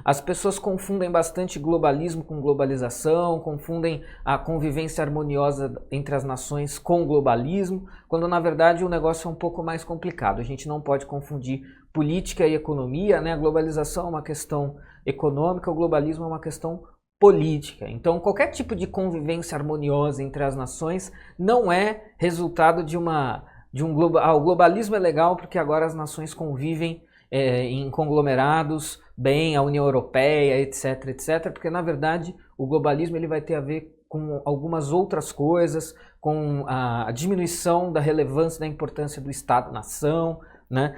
As pessoas confundem bastante globalismo com globalização, confundem a convivência harmoniosa entre as nações com globalismo, quando na verdade o negócio é um pouco mais complicado. A gente não pode confundir política e economia, né? A globalização é uma questão econômica, o globalismo é uma questão política. Então, qualquer tipo de convivência harmoniosa entre as nações não é resultado o globalismo é legal porque agora as nações convivem em conglomerados, bem, a União Europeia, etc, etc, porque na verdade o globalismo ele vai ter a ver com algumas outras coisas, com a diminuição da relevância, da importância do Estado-nação, né?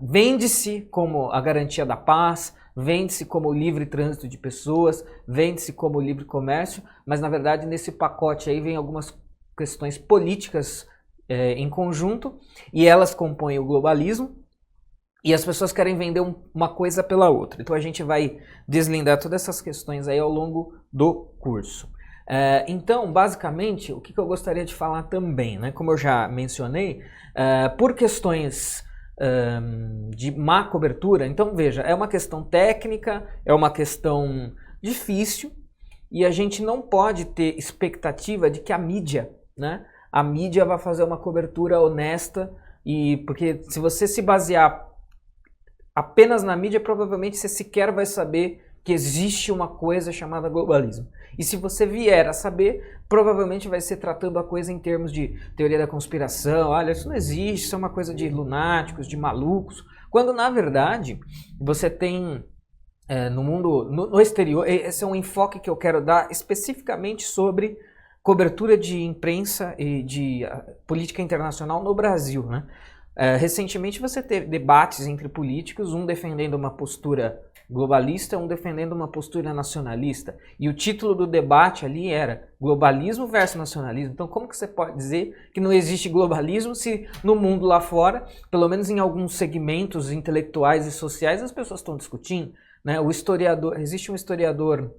Vende-se como a garantia da paz, vende-se como o livre trânsito de pessoas, vende-se como o livre comércio, mas na verdade nesse pacote aí vem algumas questões políticas em conjunto e elas compõem o globalismo e as pessoas querem vender uma coisa pela outra. Então a gente vai deslindar todas essas questões aí ao longo do curso. Então, basicamente, o que eu gostaria de falar também, né? Como eu já mencionei, por questões de má cobertura, então veja, é uma questão técnica, é uma questão difícil e a gente não pode ter expectativa de que a mídia, né? A mídia vai fazer uma cobertura honesta, porque se você se basear apenas na mídia, provavelmente você sequer vai saber que existe uma coisa chamada globalismo. E se você vier a saber, provavelmente vai ser tratando a coisa em termos de teoria da conspiração, olha, isso não existe, isso é uma coisa de lunáticos, de malucos, quando na verdade você tem no mundo, no exterior, esse é um enfoque que eu quero dar especificamente sobre cobertura de imprensa e de política internacional no Brasil, né? Recentemente você teve debates entre políticos, um defendendo uma postura globalista, um defendendo uma postura nacionalista. E o título do debate ali era globalismo versus nacionalismo. Então como que você pode dizer que não existe globalismo se no mundo lá fora, pelo menos em alguns segmentos intelectuais e sociais, as pessoas estão discutindo, né? Existe um historiador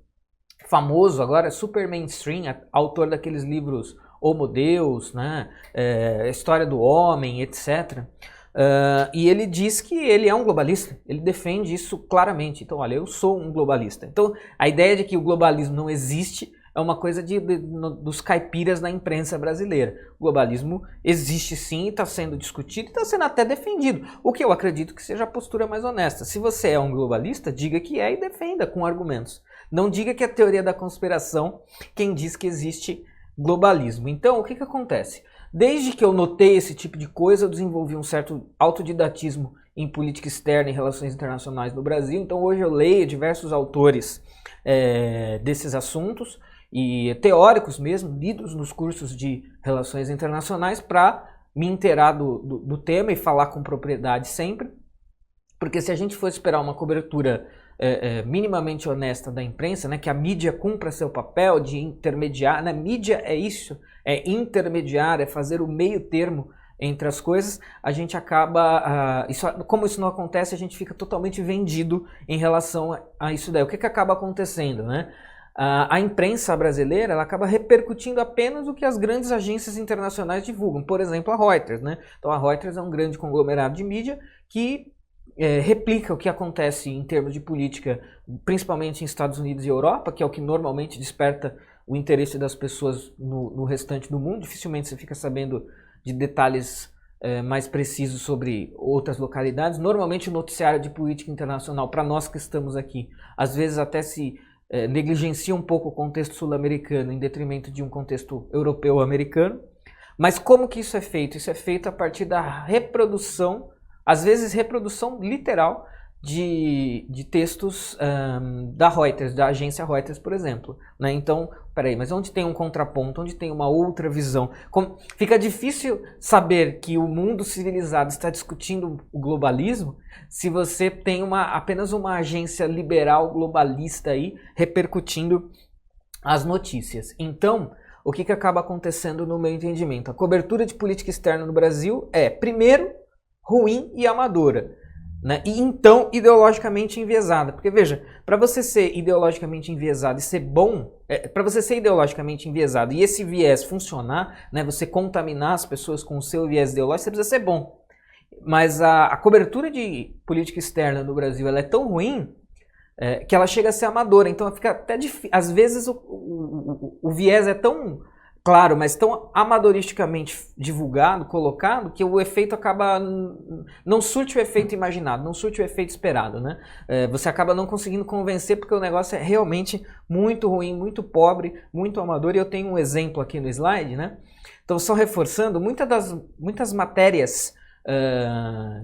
famoso agora, super mainstream, autor daqueles livros Homo Deus, né? História do Homem, etc. E ele diz que ele é um globalista, ele defende isso claramente. Então, olha, eu sou um globalista. Então, a ideia de que o globalismo não existe é uma coisa dos caipiras da imprensa brasileira. O globalismo existe sim, está sendo discutido e está sendo até defendido, o que eu acredito que seja a postura mais honesta. Se você é um globalista, diga que é e defenda com argumentos. Não diga que é teoria da conspiração quem diz que existe globalismo. Então, o que acontece? Desde que eu notei esse tipo de coisa, eu desenvolvi um certo autodidatismo em política externa e relações internacionais no Brasil. Então, hoje eu leio diversos autores desses assuntos e teóricos mesmo, lidos nos cursos de relações internacionais para me inteirar do tema e falar com propriedade sempre. Porque se a gente for esperar uma cobertura minimamente honesta da imprensa, né, que a mídia cumpra seu papel de intermediar, né, mídia é isso, é intermediar, é fazer o meio termo entre as coisas, a gente acaba, como isso não acontece, a gente fica totalmente vendido em relação a isso daí. O que acaba acontecendo, né? A imprensa brasileira ela acaba repercutindo apenas o que as grandes agências internacionais divulgam, por exemplo a Reuters, né? Então a Reuters é um grande conglomerado de mídia que replica o que acontece em termos de política, principalmente em Estados Unidos e Europa, que é o que normalmente desperta o interesse das pessoas no restante do mundo. Dificilmente você fica sabendo de detalhes mais precisos sobre outras localidades. Normalmente o noticiário de política internacional, para nós que estamos aqui, às vezes até se negligencia um pouco o contexto sul-americano em detrimento de um contexto europeu-americano. Mas como que isso é feito? Isso é feito a partir da reprodução, às vezes reprodução literal de textos da Reuters, da agência Reuters, por exemplo. Né? Então, peraí, mas onde tem um contraponto, onde tem uma outra visão? Fica difícil saber que o mundo civilizado está discutindo o globalismo se você tem apenas uma agência liberal globalista aí repercutindo as notícias. Então, o que acaba acontecendo no meu entendimento? A cobertura de política externa no Brasil é, primeiro, ruim e amadora. Né? E então ideologicamente enviesada, porque veja, para você ser ideologicamente enviesado e ser bom, para você ser ideologicamente enviesado e esse viés funcionar, né, você contaminar as pessoas com o seu viés ideológico, você precisa ser bom. Mas a cobertura de política externa no Brasil ela é tão ruim que ela chega a ser amadora, então fica até difícil. Às vezes o viés é tão claro, mas tão amadoristicamente divulgado, colocado, que o efeito acaba, não surte o efeito imaginado, não surte o efeito esperado, né? Você acaba não conseguindo convencer porque o negócio é realmente muito ruim, muito pobre, muito amador, e eu tenho um exemplo aqui no slide, né? Então, só reforçando, muitas matérias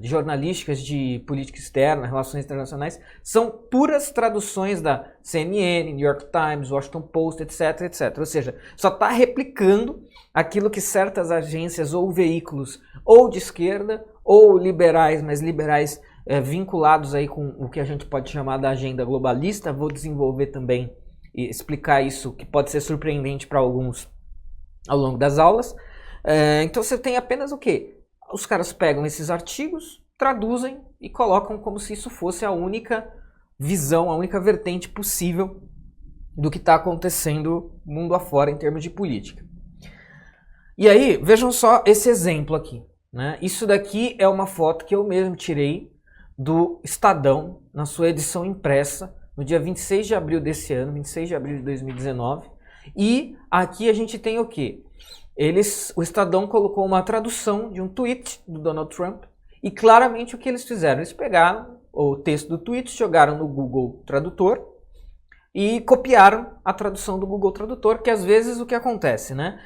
jornalísticas de política externa, relações internacionais, são puras traduções da CNN, New York Times, Washington Post, etc, etc. Ou seja, só está replicando aquilo que certas agências ou veículos ou de esquerda ou liberais, mas liberais vinculados aí com o que a gente pode chamar da agenda globalista. Vou desenvolver também e explicar isso, que pode ser surpreendente para alguns ao longo das aulas. Então você tem apenas o quê? Os caras pegam esses artigos, traduzem e colocam como se isso fosse a única visão, a única vertente possível do que está acontecendo mundo afora em termos de política. E aí, vejam só esse exemplo aqui, né? Isso daqui é uma foto que eu mesmo tirei do Estadão, na sua edição impressa, no dia 26 de abril desse ano, 26 de abril de 2019. E aqui a gente tem o quê? O Estadão colocou uma tradução de um tweet do Donald Trump e claramente o que eles fizeram? Eles pegaram o texto do tweet, jogaram no Google Tradutor e copiaram a tradução do Google Tradutor, que às vezes o que acontece, né?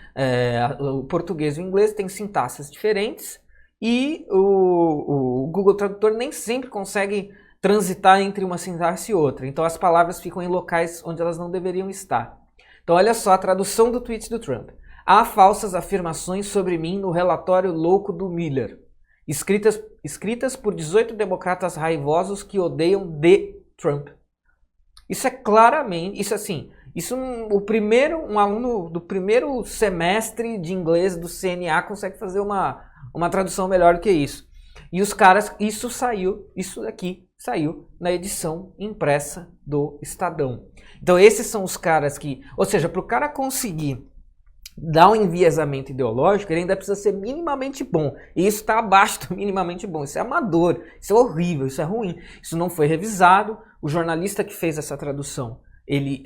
O português e o inglês têm sintaxes diferentes e o Google Tradutor nem sempre consegue transitar entre uma sintaxe e outra. Então as palavras ficam em locais onde elas não deveriam estar. Então olha só a tradução do tweet do Trump. Há falsas afirmações sobre mim no relatório louco do Miller, escritas por 18 democratas raivosos que odeiam de Trump. Isso é claramente, um aluno do primeiro semestre de inglês do CNA consegue fazer uma tradução melhor do que isso. E os caras, isso daqui saiu na edição impressa do Estadão. Então esses são os caras que, ou seja, para o cara conseguir dar um enviesamento ideológico, ele ainda precisa ser minimamente bom. E isso está abaixo do minimamente bom. Isso é amador, isso é horrível, isso é ruim. Isso não foi revisado. O jornalista que fez essa tradução, ele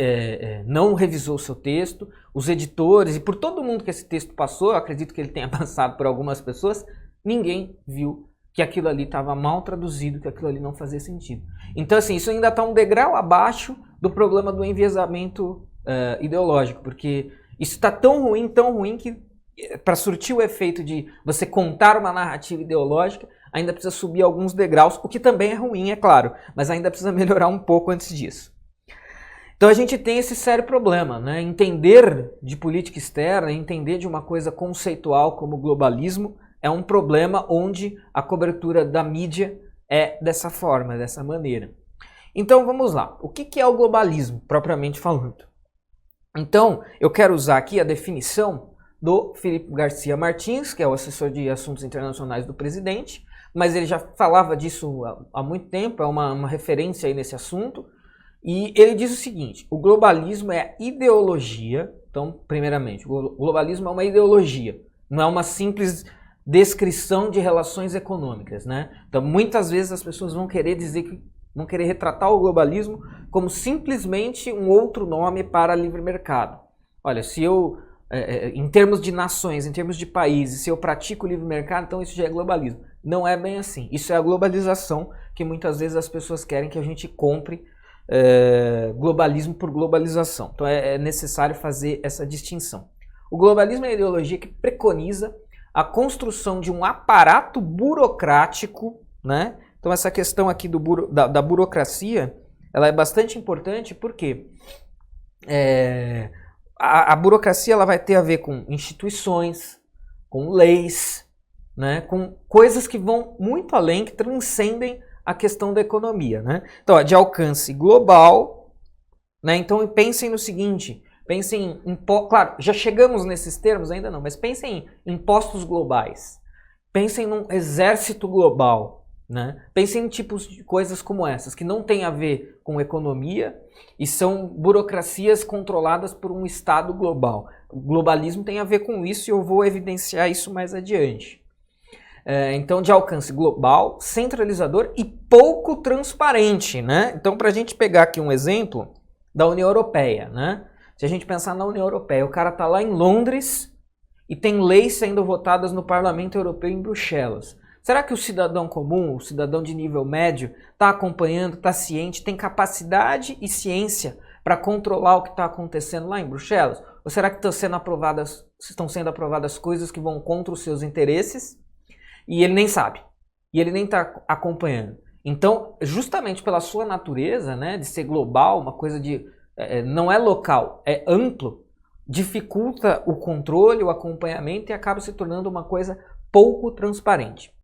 não revisou o seu texto. Os editores, e por todo mundo que esse texto passou, eu acredito que ele tenha passado por algumas pessoas, ninguém viu que aquilo ali estava mal traduzido, que aquilo ali não fazia sentido. Então, assim, isso ainda está um degrau abaixo do problema do enviesamento ideológico, porque isso está tão ruim que para surtir o efeito de você contar uma narrativa ideológica, ainda precisa subir alguns degraus, o que também é ruim, é claro, mas ainda precisa melhorar um pouco antes disso. Então a gente tem esse sério problema, né? Entender de política externa, entender de uma coisa conceitual como globalismo, é um problema onde a cobertura da mídia é dessa forma, dessa maneira. Então vamos lá, o que é o globalismo, propriamente falando? Então, eu quero usar aqui a definição do Filipe Garcia Martins, que é o assessor de assuntos internacionais do presidente, mas ele já falava disso há muito tempo, é uma referência aí nesse assunto, e ele diz o seguinte: o globalismo é a ideologia. Então, primeiramente, o globalismo é uma ideologia, não é uma simples descrição de relações econômicas, né? Então, muitas vezes as pessoas vão querer retratar o globalismo como simplesmente um outro nome para livre mercado. Olha, se eu, em termos de nações, em termos de países, se eu pratico livre mercado, então isso já é globalismo. Não é bem assim. Isso é a globalização que muitas vezes as pessoas querem que a gente compre globalismo por globalização. Então é necessário fazer essa distinção. O globalismo é a ideologia que preconiza a construção de um aparato burocrático, né? Então essa questão aqui da burocracia, ela é bastante importante porque a burocracia ela vai ter a ver com instituições, com leis, né, com coisas que vão muito além, que transcendem a questão da economia, né? Então, de alcance global, né? Então pensem no seguinte, pensem em claro, já chegamos nesses termos ainda não, mas pensem em impostos globais, pensem num exército global, né? Pensem em tipos de coisas como essas, que não tem a ver com economia e são burocracias controladas por um Estado global. O globalismo tem a ver com isso e eu vou evidenciar isso mais adiante. Então, de alcance global, centralizador e pouco transparente, né? Então, para a gente pegar aqui um exemplo da União Europeia, né? Se a gente pensar na União Europeia, o cara está lá em Londres e tem leis sendo votadas no Parlamento Europeu em Bruxelas. Será que o cidadão comum, o cidadão de nível médio, está acompanhando, está ciente, tem capacidade e ciência para controlar o que está acontecendo lá em Bruxelas? Ou será que estão sendo aprovadas coisas que vão contra os seus interesses e ele nem sabe? E ele nem está acompanhando. Então, justamente pela sua natureza, né, de ser global, uma coisa de não é local, é amplo, dificulta o controle, o acompanhamento e acaba se tornando uma coisa pouco transparente.